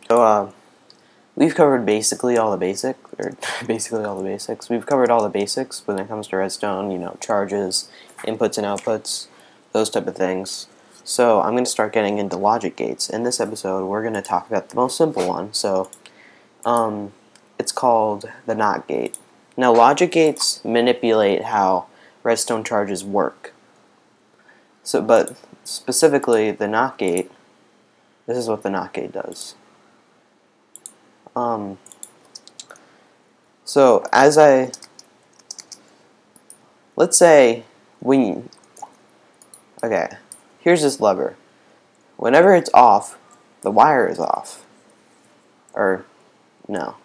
So we've covered basically all the basics. We've covered all the basics when it comes to redstone. You know, charges, inputs and outputs, those type of things. So I'm going to start getting into logic gates. In this episode, we're going to talk about the most simple one. So it's called the NOT gate. Now, logic gates manipulate how redstone charges work. So, but specifically, the NOT gate. This is what the NOT gate does. So let's say here's this lever. Whenever it's off, the wire is off. Or, no.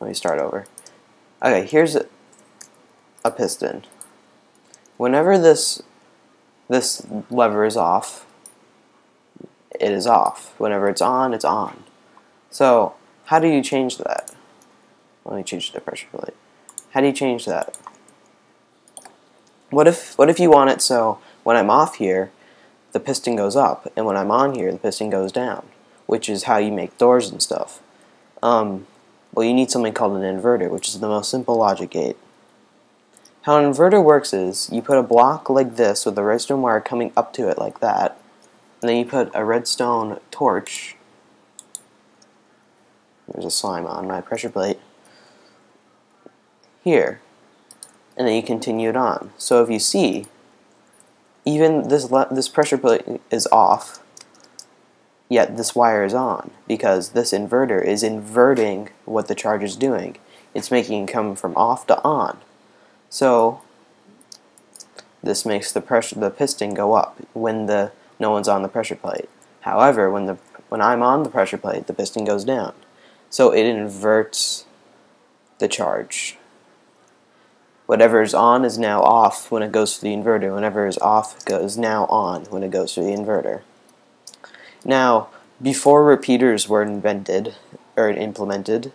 Let me start over. Okay, here's a piston. Whenever this lever is off, it is off. Whenever it's on, it's on. So, how do you change that? Let me change the pressure plate. How do you change that? What if you want it so when I'm off here, the piston goes up, and when I'm on here, the piston goes down, which is how you make doors and stuff. Well, you need something called an inverter, which is the most simple logic gate. How an inverter works is you put a block like this with a redstone wire coming up to it like that, and then you put a redstone torch. There's a slime on my pressure plate here, and then you continue it on. So if you see, even this pressure plate is off, yet this wire is on, because this inverter is inverting what the charge is doing. It's making it come from off to on. So this makes the piston go up when no one's on the pressure plate. However, when I'm on the pressure plate, the piston goes down. So it inverts the charge. Whatever is on is now off when it goes to the inverter. Whenever is off goes now on when it goes to the inverter. Now, before repeaters were invented or implemented,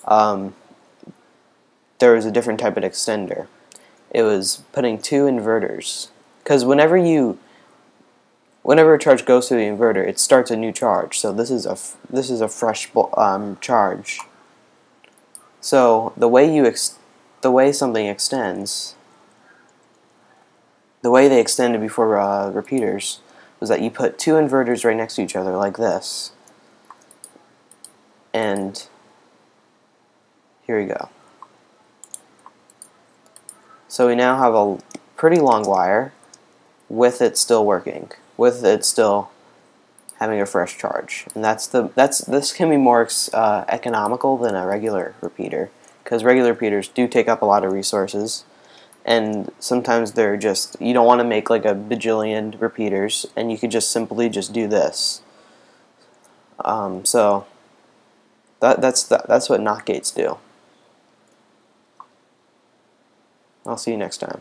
there was a different type of extender. It was putting two inverters, because whenever a charge goes to the inverter, it starts a new charge. So this is a fresh charge. So the way something extends, the way they extended before repeaters, was that you put two inverters right next to each other like this, and here we go. So we now have a pretty long wire with it still working, with it still having a fresh charge, and this can be more economical than a regular repeater, because regular repeaters do take up a lot of resources, and sometimes they're just, you don't want to make like a bajillion repeaters, and you could just simply just do this. So that's what NOT gates do. I'll see you next time.